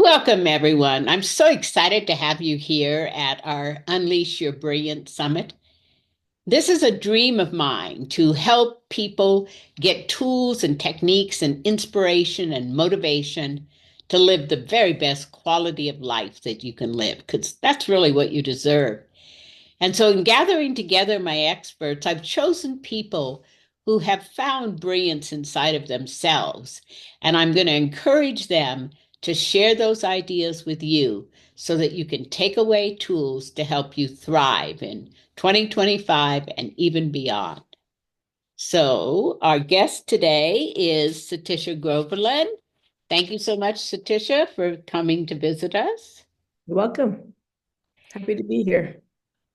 Welcome, everyone. I'm so excited to have you here at our Unleash Your Brilliance Summit. This is a dream of mine to help people get tools and techniques and inspiration and motivation to live the very best quality of life that you can live, because that's really what you deserve. And so, in gathering together my experts, I've chosen people who have found brilliance inside of themselves. And I'm going to encourage them to share those ideas with you so that you can take away tools to help you thrive in 2025 and even beyond. So, our guest today is Syntysche Groverland. Thank you so much, Syntysche, for coming to visit us. You're welcome. Happy to be here.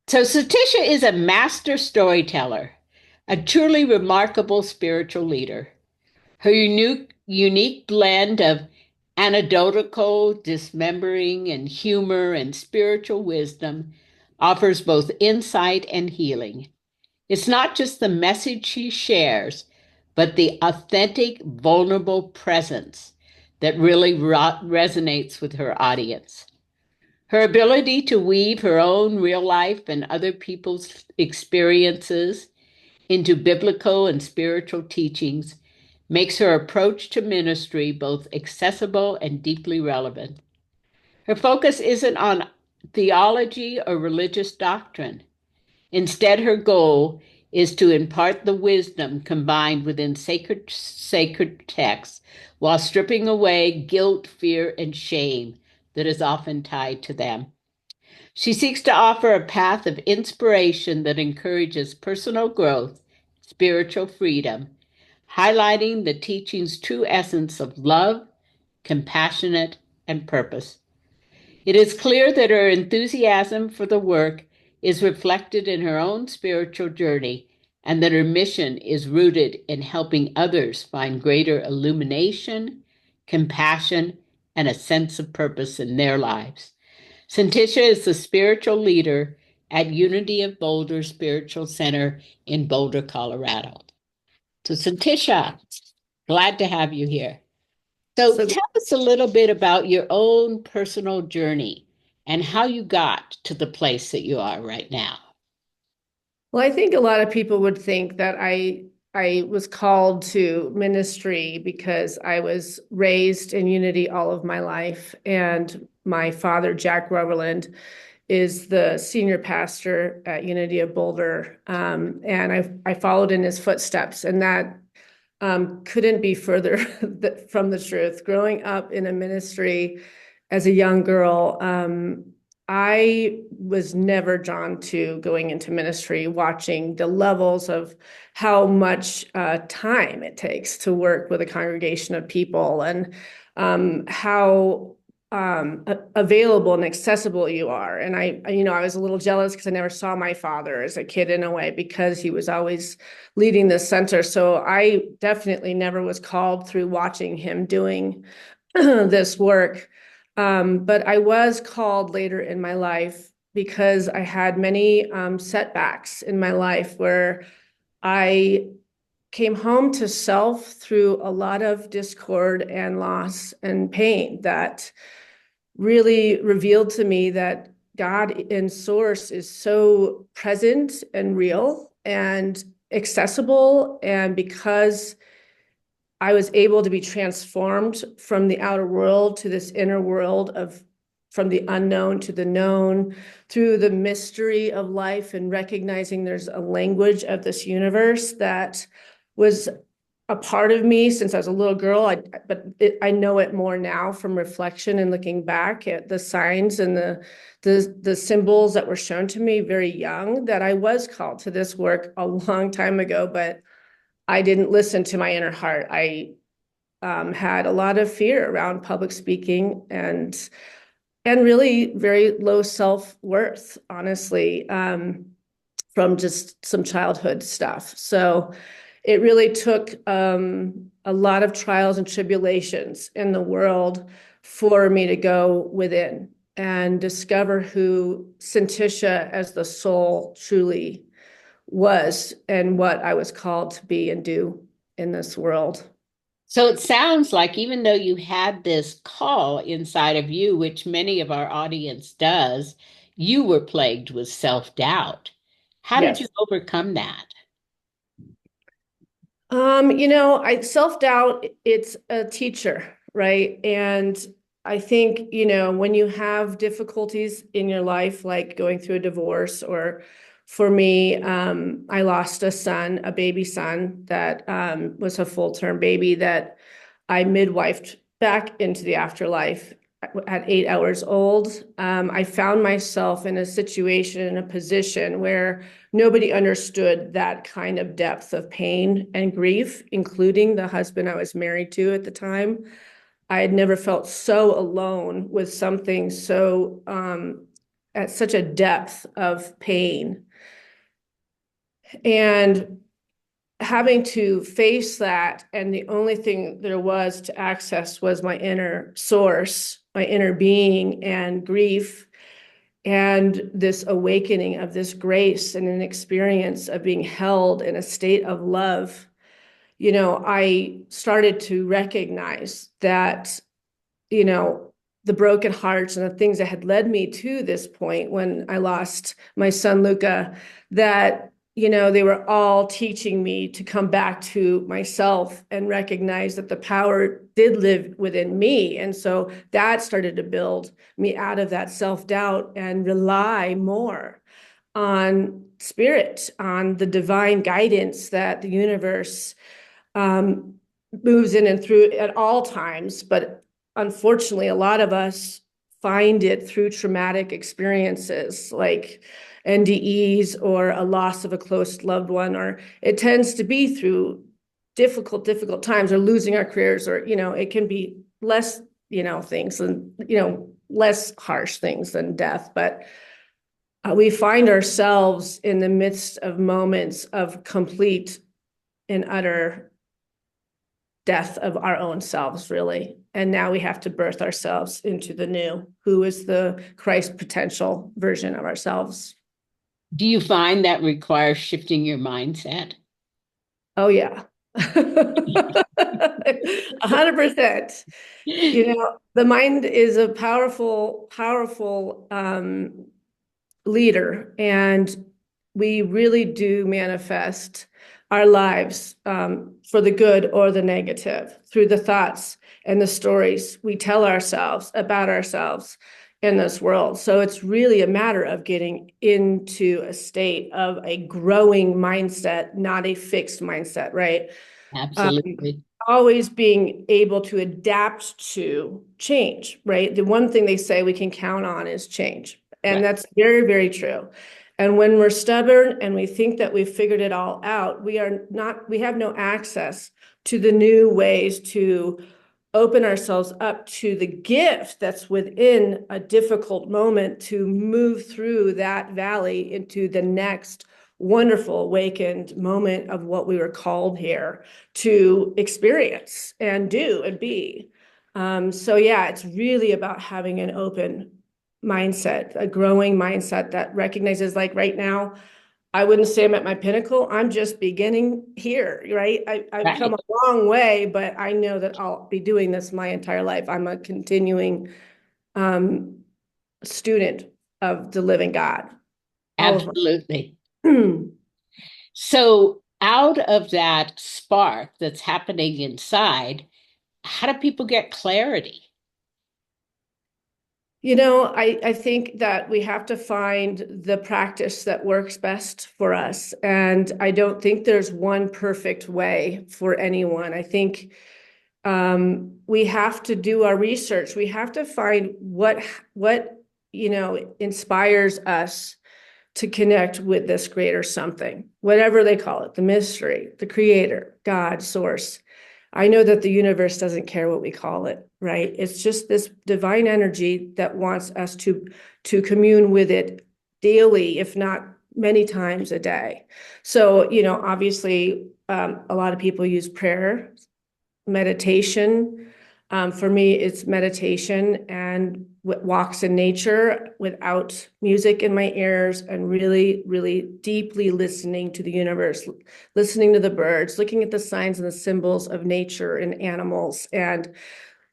So, Syntysche is a master storyteller, a truly remarkable spiritual leader. Her unique blend of anecdotal, dismembering, and humor and spiritual wisdom offers both insight and healing. It's not just the message she shares, but the authentic, vulnerable presence that really resonates with her audience. Her ability to weave her own real life and other people's experiences into biblical and spiritual teachings makes her approach to ministry both accessible and deeply relevant. Her focus isn't on theology or religious doctrine. Instead, her goal is to impart the wisdom combined within sacred texts while stripping away guilt, fear, and shame that is often tied to them. She seeks to offer a path of inspiration that encourages personal growth, spiritual freedom, highlighting the teaching's true essence of love, compassionate, and purpose. It is clear that her enthusiasm for the work is reflected in her own spiritual journey and that her mission is rooted in helping others find greater illumination, compassion, and a sense of purpose in their lives. Syntysche is the spiritual leader at Unity of Boulder Spiritual Center in Boulder, Colorado. So, Syntysche, glad to have you here. So So, tell us a little bit about your own personal journey and how you got to the place that you are right now. well, I think a lot of people would think that I was called to ministry because I was raised in Unity all of my life, and my father, Jack Groverland, is the senior pastor at Unity of Boulder, and I followed in his footsteps, and that couldn't be further from the truth. Growing up in a ministry as a young girl, I was never drawn to going into ministry, watching the levels of how much time it takes to work with a congregation of people, and how available and accessible you are. And I was a little jealous because I never saw my father as a kid in a way, because he was always leading the center. So I definitely never was called through watching him doing this work. But I was called later in my life because I had many setbacks in my life where I came home to self through a lot of discord and loss and pain that really revealed to me that God in source is so present and real and accessible. And because I was able to be transformed from the outer world to this inner world of from the unknown to the known through the mystery of life, and recognizing there's a language of this universe that was a part of me since I was a little girl. I know it more now from reflection and looking back at the signs and the symbols that were shown to me very young, that I was called to this work a long time ago, but I didn't listen to my inner heart. I had a lot of fear around public speaking, and really very low self-worth, honestly, from just some childhood stuff. So it really took a lot of trials and tribulations in the world for me to go within and discover who Syntysche as the soul truly was, and what I was called to be and do in this world. So it sounds like even though you had this call inside of you, which many of our audience does, you were plagued with self-doubt. How did you Yes. overcome that? I self-doubt, it's a teacher, right? And I think, when you have difficulties in your life, like going through a divorce, or for me, I lost a son, a baby son that was a full-term baby that I midwifed back into the afterlife at 8 hours old. I found myself in a situation, in a position where nobody understood that kind of depth of pain and grief, including the husband I was married to at the time. I had never felt so alone with something so at such a depth of pain. And having to face that, and the only thing there was to access was my inner source, my inner being, and grief, and this awakening of this grace and an experience of being held in a state of love. I started to recognize that, you know, the broken hearts and the things that had led me to this point when I lost my son Luca, that they were all teaching me to come back to myself and recognize that the power did live within me. And so that started to build me out of that self-doubt and rely more on spirit, on the divine guidance that the universe um, moves in and through at all times. But unfortunately, a lot of us find it through traumatic experiences like NDEs or a loss of a close loved one, or it tends to be through difficult times, or losing our careers, or, it can be less, things and, less harsh things than death. But we find ourselves in the midst of moments of complete and utter death of our own selves, really. And now we have to birth ourselves into the new, who is the Christ potential version of ourselves. Do you find that requires shifting your mindset? Oh, yeah. 100%. The mind is a powerful leader, and we really do manifest our lives for the good or the negative through the thoughts and the stories we tell ourselves about ourselves in this world. So it's really a matter of getting into a state of a growing mindset, not a fixed mindset, right? Um, Absolutely. Always being able to adapt to change, right? The one thing they say we can count on is change. And Right. that's very, very true. And when we're stubborn and we think that we've figured it all out, we have no access to the new ways to open ourselves up to the gift that's within a difficult moment, to move through that valley into the next wonderful awakened moment of what we were called here to experience and do and be. So yeah, it's really about having an open mindset, a growing mindset that recognizes, like right now, I wouldn't say I'm at my pinnacle. I'm just beginning here, right? I've come Right. a long way, but I know that I'll be doing this my entire life. I'm a continuing um, student of the living God, all of Absolutely. my. So, out of that spark that's happening inside, how do people get clarity? I think that we have to find the practice that works best for us. And I don't think there's one perfect way for anyone. I think we have to do our research. We have to find what inspires us to connect with this greater something, whatever they call it, the mystery, the creator, God, source. I know that the universe doesn't care what we call it, right? It's just this divine energy that wants us to commune with it daily, if not many times a day. So, obviously, a lot of people use prayer, meditation, For me, it's meditation and walks in nature without music in my ears and really, really deeply listening to the universe, listening to the birds, looking at the signs and the symbols of nature and animals, and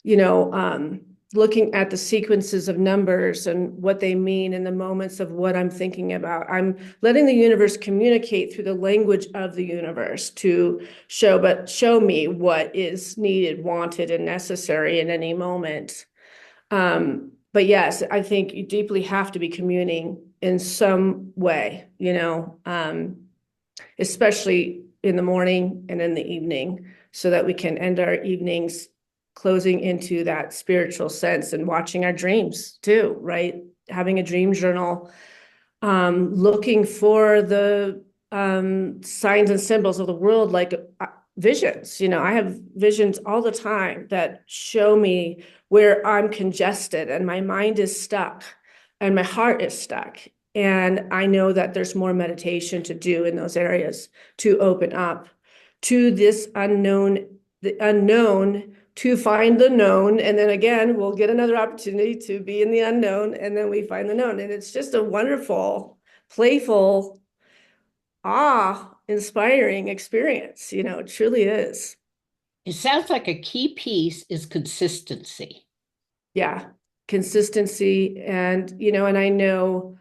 you know, looking at the sequences of numbers and what they mean in the moments of what I'm thinking about. I'm letting the universe communicate through the language of the universe to show me what is needed, wanted, and necessary in any moment. But yes, I think you deeply have to be communing in some way, especially in the morning and in the evening, so that we can end our evenings closing into that spiritual sense and watching our dreams too, right? Having a dream journal, looking for the signs and symbols of the world, like visions. I have visions all the time that show me where I'm congested and my mind is stuck and my heart is stuck. And I know that there's more meditation to do in those areas to open up to this the unknown, to find the known. And then again, we'll get another opportunity to be in the unknown, and then we find the known. And it's just a wonderful, playful, awe-inspiring experience. It truly is. It sounds like a key piece is consistency. Yeah, consistency. And I know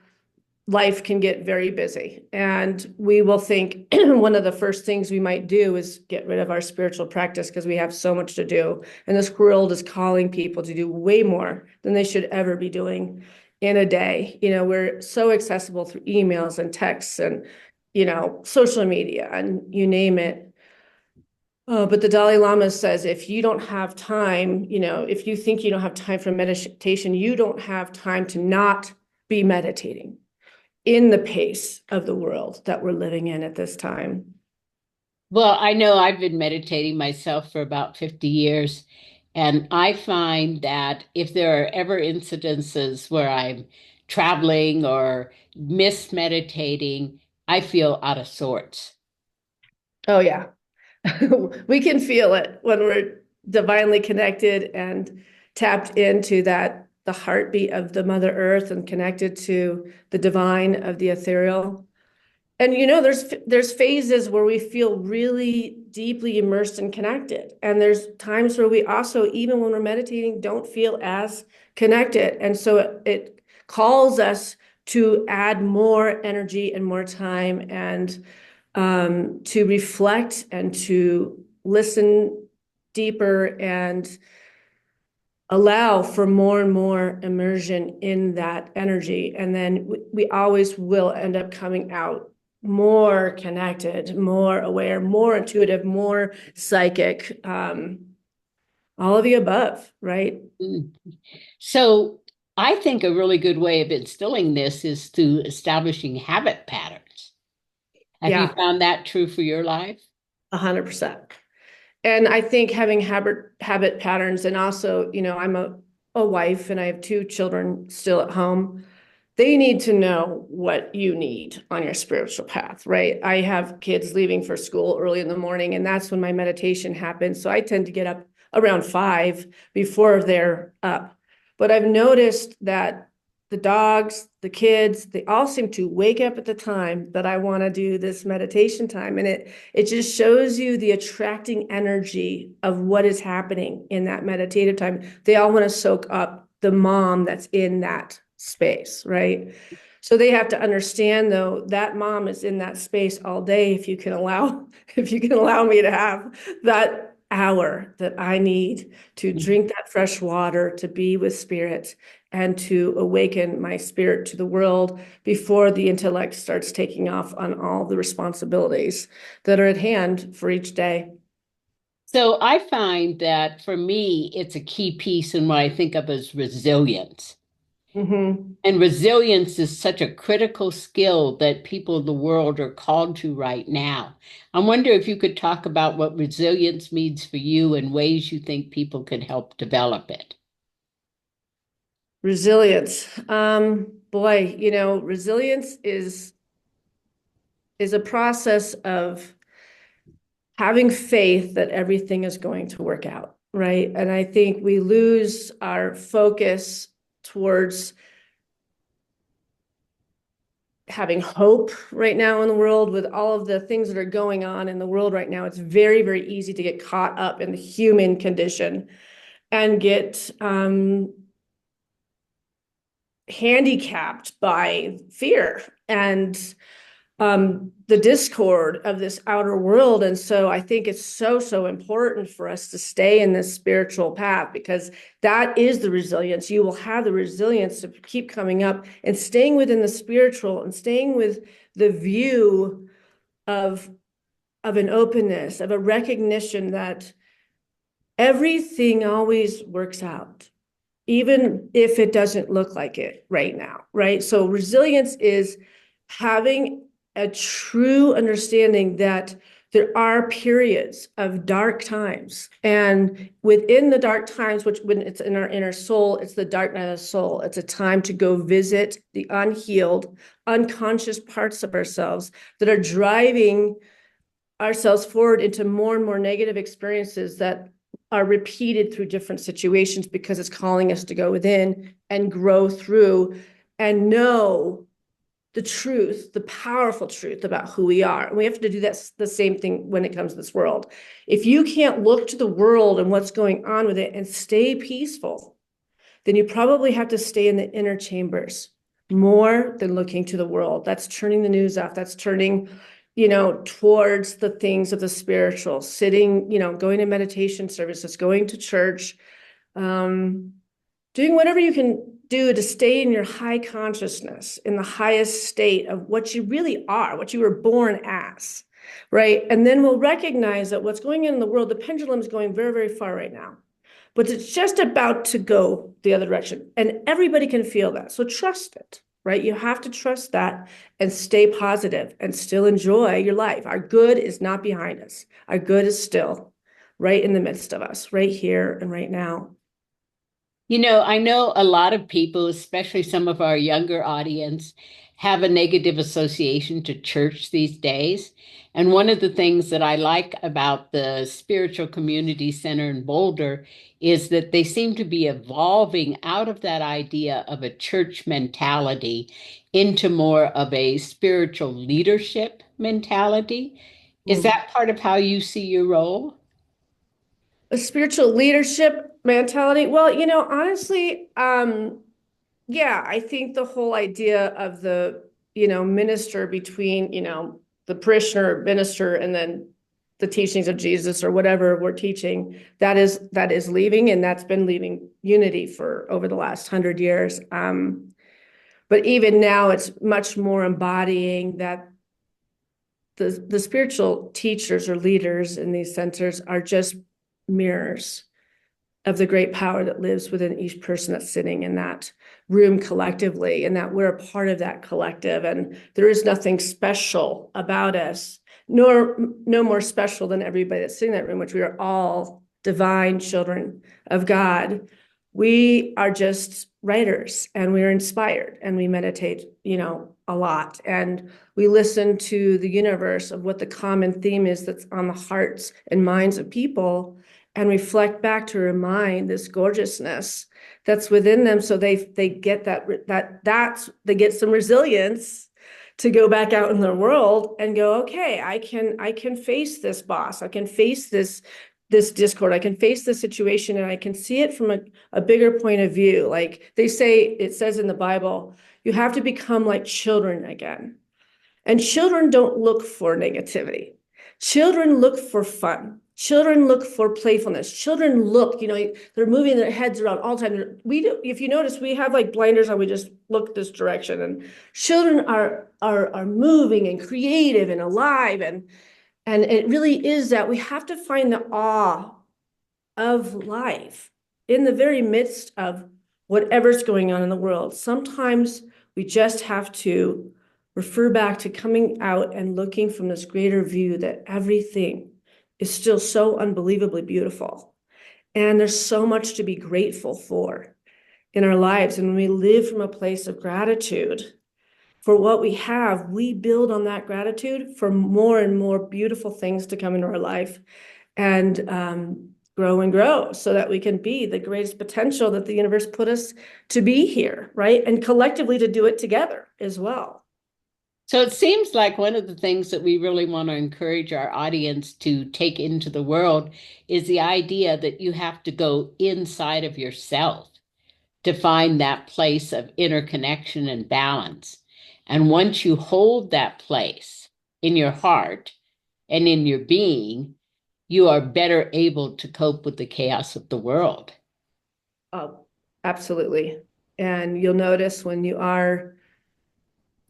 life can get very busy, and we will think one of the first things we might do is get rid of our spiritual practice because we have so much to do. And this world is calling people to do way more than they should ever be doing in a day. We're so accessible through emails and texts and, social media and you name it. But the Dalai Lama says if you don't have time, if you think you don't have time for meditation, you don't have time to not be meditating in the pace of the world that we're living in at this time. Well, I know I've been meditating myself for about 50 years, and I find that if there are ever incidences where I'm traveling or miss meditating, I feel out of sorts. Oh, yeah. We can feel it when we're divinely connected and tapped into the heartbeat of the Mother Earth and connected to the divine of the ethereal. And there's phases where we feel really deeply immersed and connected. And there's times where we also, even when we're meditating, don't feel as connected. And so it calls us to add more energy and more time and to reflect and to listen deeper and allow for more and more immersion in that energy. And then we always will end up coming out more connected, more aware, more intuitive, more psychic, all of the above, right? Mm. So I think a really good way of instilling this is through establishing habit patterns. Have you Yeah, found that true for your life? 100%. And I think having habit patterns, and also, I'm a wife and I have two children still at home. They need to know what you need on your spiritual path, right? I have kids leaving for school early in the morning, and that's when my meditation happens. So I tend to get up around 5 before they're up. But I've noticed that the dogs, the kids, they all seem to wake up at the time that I want to do this meditation time. And it just shows you the attracting energy of what is happening in that meditative time. They all want to soak up the mom that's in that space, right? So they have to understand, though, that mom is in that space all day. If you can allow me to have that hour that I need to drink that fresh water, to be with spirit, and to awaken my spirit to the world before the intellect starts taking off on all the responsibilities that are at hand for each day. So I find that for me, it's a key piece in what I think of as resilience. Mm-hmm. And resilience is such a critical skill that people in the world are called to right now. I wonder if you could talk about what resilience means for you and ways you think people can help develop it. Resilience. Boy, resilience is a process of having faith that everything is going to work out. right? And I think we lose our focus towards having hope right now in the world with all of the things that are going on in the world right now. It's very, very easy to get caught up in the human condition and get handicapped by fear and the discord of this outer world. And so I think it's so, so important for us to stay in this spiritual path, because that is the resilience. You will have the resilience to keep coming up and staying within the spiritual and staying with the view of, of an openness, of a recognition that everything always works out, even if it doesn't look like it right now, right? So resilience is having a true understanding that there are periods of dark times. And within the dark times, which when it's in our inner soul, it's the dark night of the soul. It's a time to go visit the unhealed, unconscious parts of ourselves that are driving ourselves forward into more and more negative experiences that are repeated through different situations, because it's calling us to go within and grow through and know the truth, the powerful truth about who we are. And we have to do that the same thing when it comes to this world. If you can't look to the world and what's going on with it and stay peaceful, then you probably have to stay in the inner chambers more than looking to the world. That's turning the news off. That's turning, towards the things of the spiritual, sitting, going to meditation services, going to church, doing whatever you can do to stay in your high consciousness, in the highest state of what you really are, what you were born as, right? And then we'll recognize that what's going on in the world, the pendulum is going very, very far right now, but it's just about to go the other direction. And everybody can feel that. So trust it, right? You have to trust that and stay positive and still enjoy your life. Our good is not behind us. Our good is still right in the midst of us, right here and right now. I know a lot of people, especially some of our younger audience, have a negative association to church these days. And one of the things that I like about the Spiritual Community Center in Boulder is that they seem to be evolving out of that idea of a church mentality into more of a spiritual leadership mentality. Is Mm. that part of how you see your role? A spiritual leadership mentality. Well, honestly, yeah, I think the whole idea of the, minister between, the parishioner minister and then the teachings of Jesus or whatever we're teaching, that is leaving, and that's been leaving unity for over the last 100 years. But even now, it's much more embodying that the spiritual teachers or leaders in these centers are just mirrors of the great power that lives within each person that's sitting in that room collectively, and that we're a part of that collective. And there is nothing special about us, nor no more special than everybody that's sitting in that room, which we are all divine children of God. We are just writers, and we are inspired, and we meditate, a lot. And we listen to the universe of what the common theme is that's on the hearts and minds of people, and reflect back to remind this gorgeousness that's within them, so they get they get some resilience to go back out in the world and go, okay, I can face this boss, I can face this discord, I can face this situation, and I can see it from a bigger point of view. Like they say, it says in the Bible, you have to become like children again. And children don't look for negativity. Children look for fun. Children look for playfulness. Children look, they're moving their heads around all the time. We do, if you notice, we have like blinders on, we just look this direction. And children are moving and creative and alive. And it really is that we have to find the awe of life in the very midst of whatever's going on in the world. Sometimes we just have to refer back to coming out and looking from this greater view that everything is still so unbelievably beautiful. And there's so much to be grateful for in our lives. And when we live from a place of gratitude for what we have, we build on that gratitude for more and more beautiful things to come into our life. And grow and grow so that we can be the greatest potential that the universe put us to be here, right? And collectively to do it together as well. So it seems like one of the things that we really want to encourage our audience to take into the world is the idea that you have to go inside of yourself to find that place of interconnection and balance. And once you hold that place in your heart and in your being, you are better able to cope with the chaos of the world. Oh, absolutely. And you'll notice when you are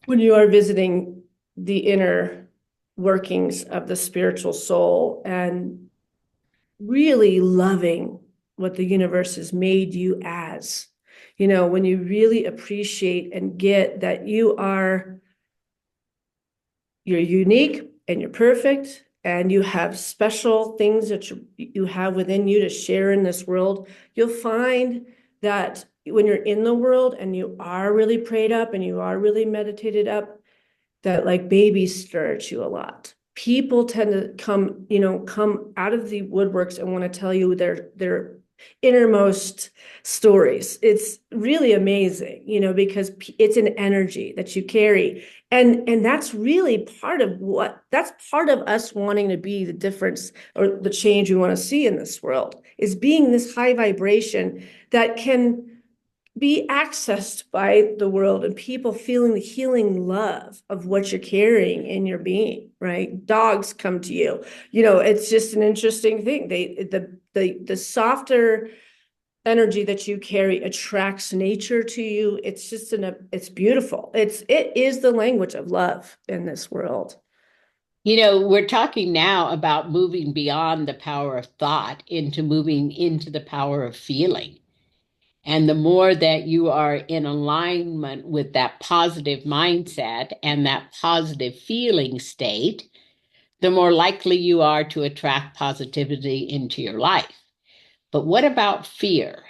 visiting the inner workings of the spiritual soul and really loving what the universe has made you as, when you really appreciate and get that you're unique and you're perfect and you have special things that you have within you to share in this world, you'll find that when you're in the world and you are really prayed up and you are really meditated up, that like babies stir at you a lot. People tend to come out of the woodworks and want to tell you their innermost stories. It's really amazing, because it's an energy that you carry. And that's really part of us wanting to be the difference or the change we want to see in this world, is being this high vibration that can be accessed by the world and people feeling the healing love of what you're carrying in your being, right? Dogs come to you. It's just an interesting thing. The softer energy that you carry attracts nature to you. It's beautiful. It is the language of love in this world. We're talking now about moving beyond the power of thought into moving into the power of feeling. And the more that you are in alignment with that positive mindset and that positive feeling state, the more likely you are to attract positivity into your life. But what about fear?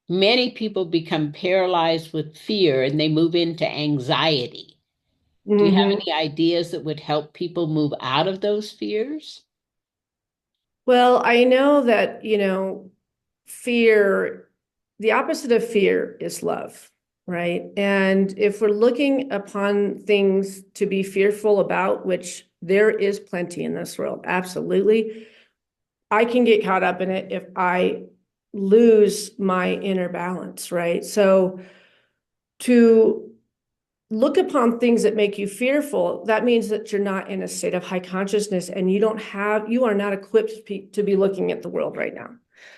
Many people become paralyzed with fear and they move into anxiety. Do you have Mm-hmm. any ideas that would help people move out of those fears? Well, I know that, fear, the opposite of fear is love, right? And if we're looking upon things to be fearful about, which there is plenty in this world, absolutely, I can get caught up in it if I lose my inner balance, right? So to look upon things that make you fearful, that means that you're not in a state of high consciousness and you are not equipped to be looking at the world right now.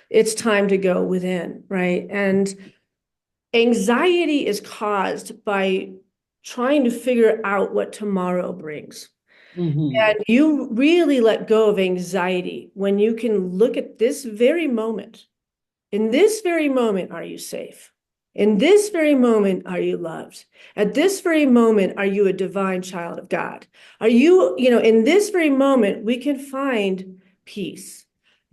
It's time to go within, right? And anxiety is caused by trying to figure out what tomorrow brings. Mm-hmm. And you really let go of anxiety when you can look at this very moment. In this very moment, are you safe? In this very moment, are you loved? At this very moment, are you a divine child of God? In this very moment, we can find peace.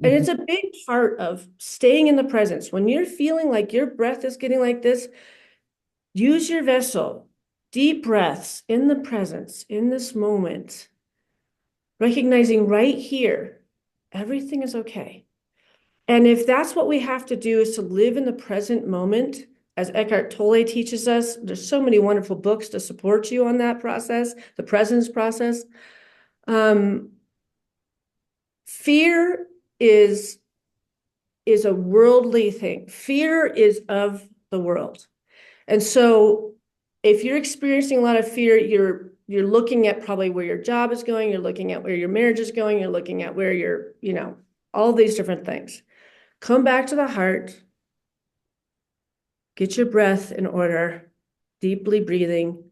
And Mm-hmm. it's a big part of staying in the presence. When you're feeling like your breath is getting like this, use your vessel, deep breaths in the presence, in this moment, recognizing right here, everything is okay. And if that's what we have to do is to live in the present moment, as Eckhart Tolle teaches us, there's so many wonderful books to support you on that process, the presence process. Fear is a worldly thing. Fear is of the world. And so if you're experiencing a lot of fear, you're looking at probably where your job is going, you're looking at where your marriage is going, you're looking at where all these different things. Come back to the heart, get your breath in order, deeply breathing,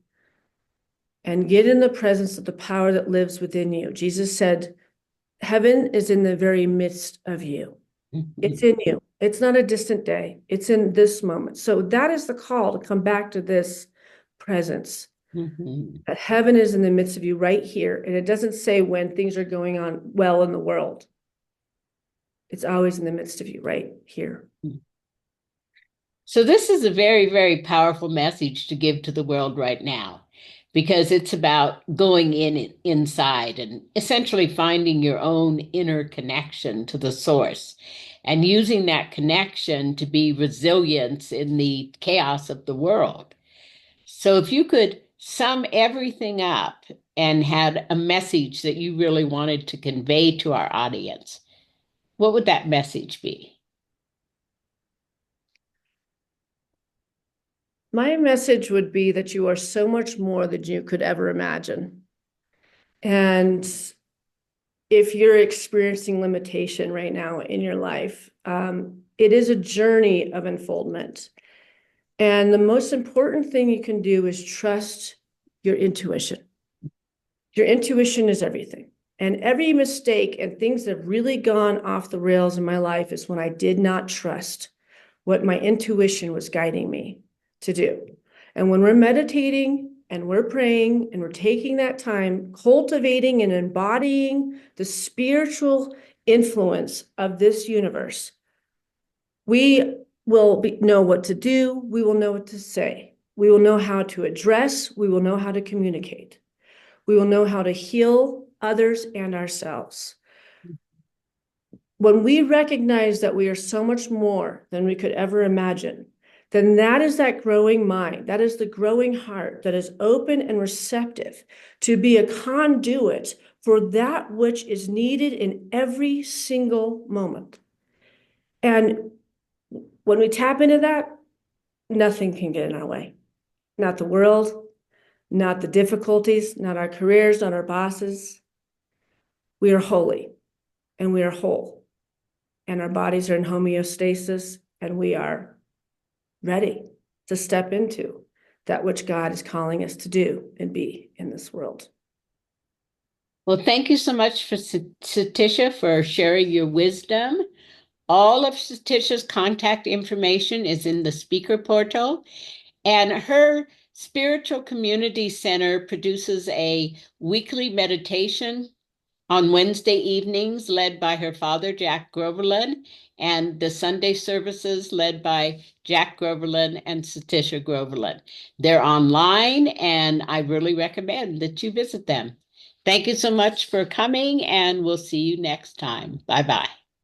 and get in the presence of the power that lives within you. Jesus said, heaven is in the very midst of you. It's in you. It's not a distant day. It's in this moment. So that is the call to come back to this presence. Mm-hmm. That heaven is in the midst of you right here. And it doesn't say when things are going on well in the world. It's always in the midst of you right here. So this is a very, very powerful message to give to the world right now because it's about going inside and essentially finding your own inner connection to the source. and using that connection to be resilience in the chaos of the world. So if you could sum everything up and had a message that you really wanted to convey to our audience, what would that message be? My message would be that you are so much more than you could ever imagine. And if you're experiencing limitation right now in your life, it is a journey of unfoldment. And the most important thing you can do is trust your intuition. Your intuition is everything. And every mistake and things that have really gone off the rails in my life is when I did not trust what my intuition was guiding me to do. And when we're meditating and we're praying and we're taking that time, cultivating and embodying the spiritual influence of this universe, we will know what to do. We will know what to say. We will know how to address. We will know how to communicate. We will know how to heal others and ourselves. When we recognize that we are so much more than we could ever imagine, then that is that growing mind, that is the growing heart that is open and receptive to be a conduit for that which is needed in every single moment. And when we tap into that, nothing can get in our way. Not the world, not the difficulties, not our careers, not our bosses. We are holy and we are whole, and our bodies are in homeostasis, and we are ready to step into that which God is calling us to do and be in this world. Well, thank you so much for Syntysche for sharing your wisdom. All of Syntysche's contact information is in the speaker portal, and her spiritual community center produces a weekly meditation on Wednesday evenings, led by her father, Jack Groverland, and the Sunday services led by Jack Groverland and Syntysche Groverland. They're online, and I really recommend that you visit them. Thank you so much for coming, and we'll see you next time. Bye bye.